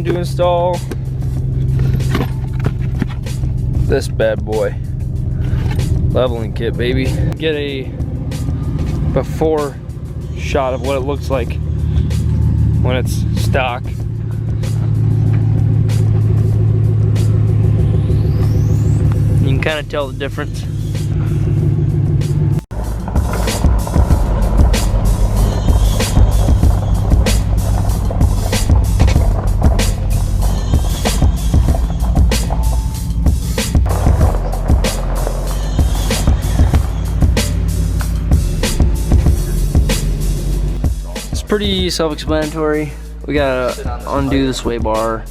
to install this bad boy. Leveling kit, baby. Get a before shot of what it looks like when it's stock. You can kind of tell the difference. Pretty self-explanatory. We gotta undo the sway bar,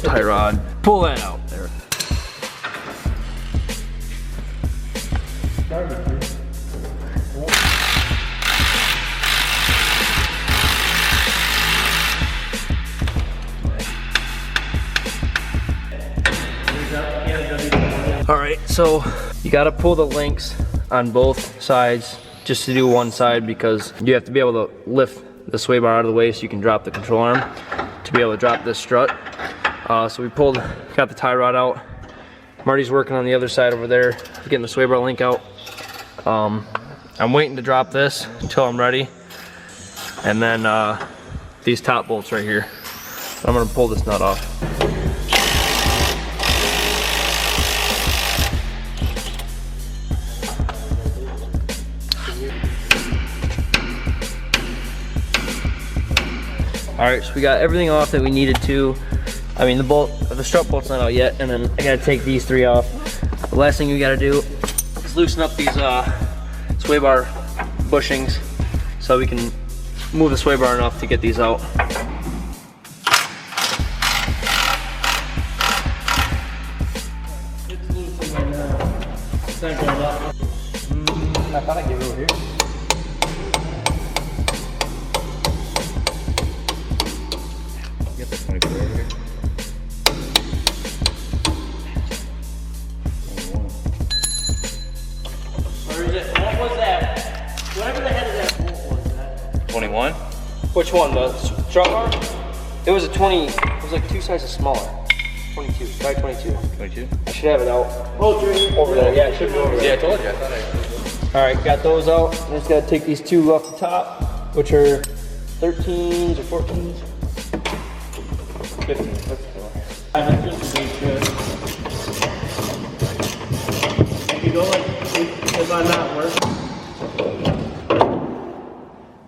tie rod, pull that out there. All right, so you gotta pull the links on both sides just to do one side, because you have to be able to lift the sway bar out of the way so you can drop the control arm to be able to drop this strut. So we got the tie rod out. Marty's working on the other side over there, getting the sway bar link out. I'm waiting to drop this until I'm ready. And then these top bolts right here. I'm gonna pull this nut off. All right, so we got everything off that we needed to. I mean, the strut bolt's not out yet, and then I gotta take these three off. The last thing we gotta do is loosen up these sway bar bushings so we can move the sway bar enough to get these out. It's loosened right now. It's not going up. I thought I'd get it over here. What was that? Whatever the head of that bolt was that. 21? Which one? The strut bar? It was a 20, it was like 2 sizes smaller. 22, try 22. 22? I should have it out. Oh, over there. Yeah, it should be over there. Yeah, I told you. I thought I... Alright, got those out. I just gotta take these two off the top, which are 13s or 14s. 15s. Let's go. I think this is good. If you go like, if I'm not working.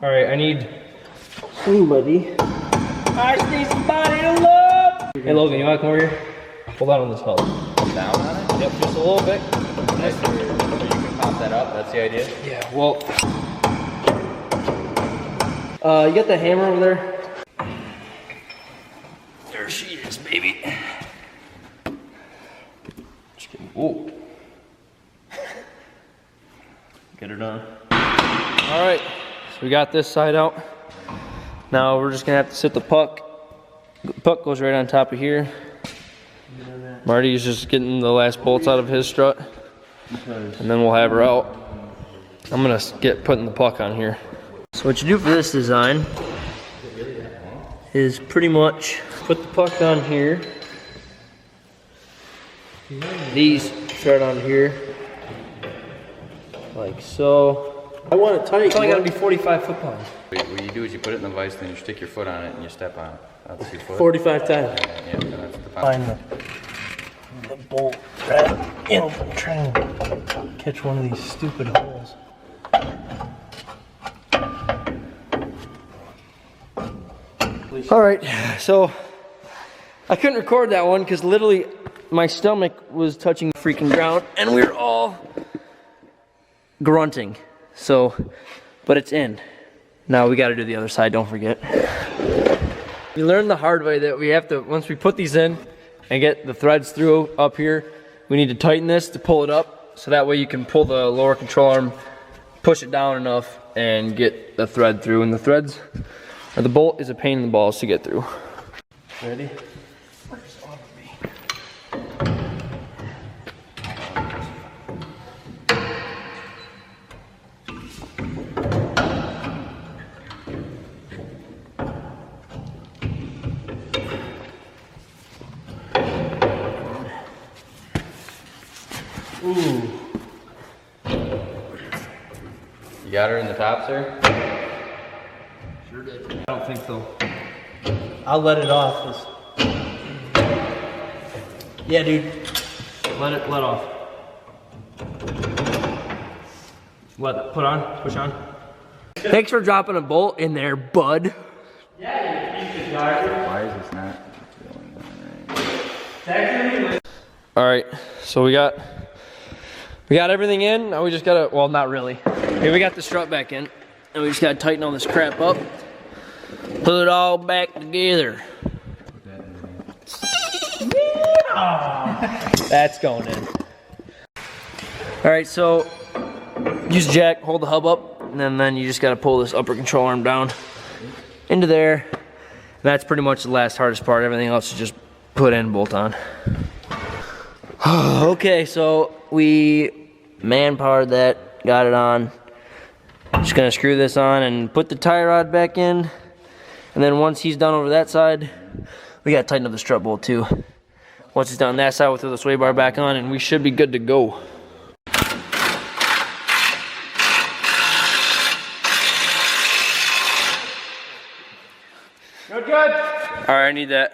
Alright, I need somebody. I just need somebody to love. Hey Logan, you wanna come over here? Hold on this hub. Down on it? Yep, just a little bit. Nice. So you can pop that up, that's the idea? Yeah, well. You got the hammer over there? There she is, baby. Just kidding. Whoa. Get her done. All right, so we got this side out. Now we're just gonna have to sit the puck. The puck goes right on top of here. Marty's just getting the last bolts out of his strut. And then we'll have her out. I'm gonna get putting the puck on here. So what you do for this design is pretty much put the puck on here. These thread on here. Like so. I want it tight. It's only gotta be 45 foot-pounds. What you do is you put it in the vise, then you stick your foot on it and you step on it. That's your foot. 45 times. Yeah, that's the Find the bolt thread. You know, try and catch one of these stupid holes. All right, so I couldn't record that one because literally my stomach was touching the freaking ground and we were all grunting. So, but it's in. Now we got to do the other side, don't forget. We learned the hard way that we have to, once we put these in and get the threads through up here, we need to tighten this to pull it up so that way you can pull the lower control arm, push it down enough and get the thread through. And the threads, or the bolt is a pain in the balls to get through. Ready? Ooh. You got her in the top, sir? Sure did. I don't think so. I'll let it off. Yeah, dude. Let off. Put on, push on. Thanks for dropping a bolt in there, bud. Yeah, you piece of garbage. Why is this not feeling right? All right, so we got everything in. Now we just gotta, well, not really. Here we got the strut back in, and we just gotta tighten all this crap up. Put it all back together. That's going in. All right, so use jack, hold the hub up, and then you just gotta pull this upper control arm down into there. And that's pretty much the last hardest part. Everything else is just put in, bolt on. Okay, so we man-powered that, got it on. Just gonna screw this on and put the tie rod back in. And then once he's done over that side, we gotta tighten up the strut bolt too. Once it's done that side, we'll throw the sway bar back on and we should be good to go. Good. All right, I need that.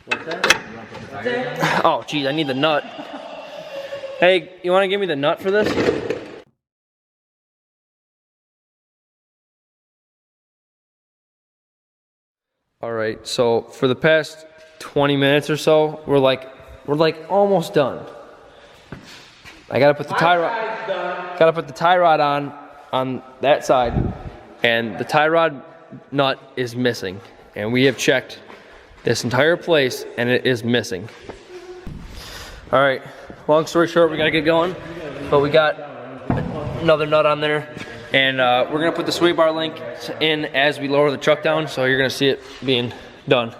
What's that? Oh, geez, I need the nut. Hey, you wanna give me the nut for this? All right, so for the past 20 minutes or so, we're like almost done. I gotta put the tie rod on that side, and the tie rod nut is missing. And we have checked this entire place and it is missing. All right, long story short, we gotta get going, but we got another nut on there. And we're gonna put the sway bar link in as we lower the truck down, so you're gonna see it being done.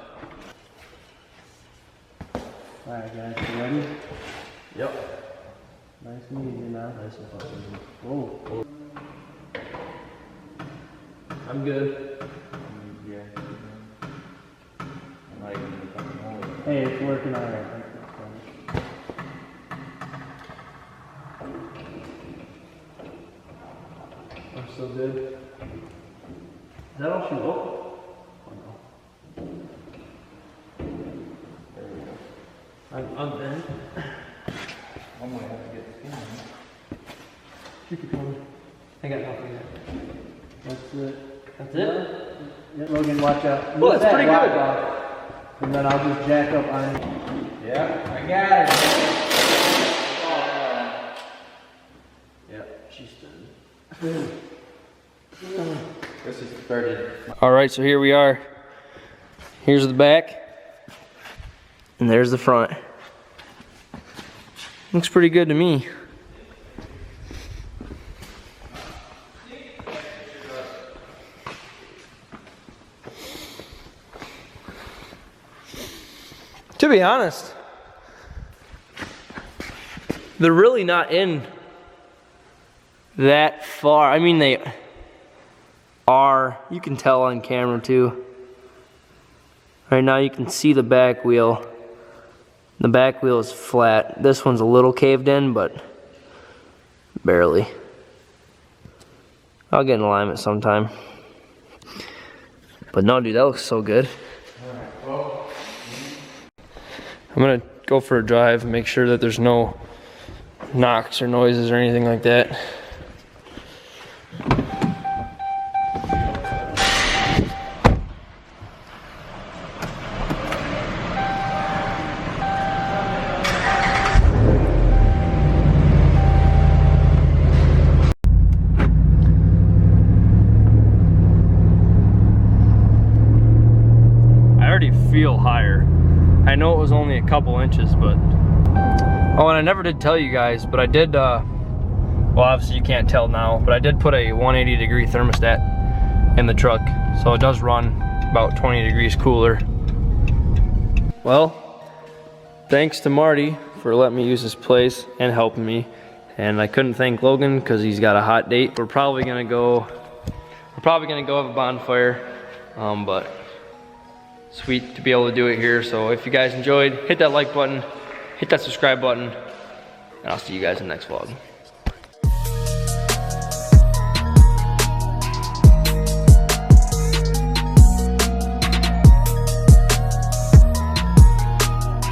All right, guys, you ready? Yep. Nice and easy now. Nice and fucking easy. Whoa. I'm good. Yeah. I'm not even gonna fucking hold it. Hey, it's working all right. I'm so good. Is that all she wrote? I'm in. I'm gonna have to get the skin on. Keep it going. I got nothing yet. That's it. That's it? Yeah, Logan, watch out. Well, that's pretty good. Off, and then I'll just jack up on it. Yeah, I got it. Yep, she's done. This is started. All right, so here we are. Here's the back, and there's the front. Looks pretty good to me. To be honest, they're really not in that far. I mean, they are. You can tell on camera too. Right now you can see the back wheel. The back wheel is flat. This one's a little caved in, but barely. I'll get in alignment sometime. But no, dude, that looks so good. I'm gonna go for a drive and make sure that there's no knocks or noises or anything like that. I already feel higher. I know it was only a couple inches, but... Oh, and I never did tell you guys, but I did, well, obviously you can't tell now, but I did put a 180-degree thermostat in the truck, so it does run about 20 degrees cooler. Well, thanks to Marty for letting me use this place and helping me. And I couldn't thank Logan because he's got a hot date. We're probably gonna go have a bonfire, but sweet to be able to do it here. So if you guys enjoyed, hit that like button, hit that subscribe button, and I'll see you guys in the next vlog.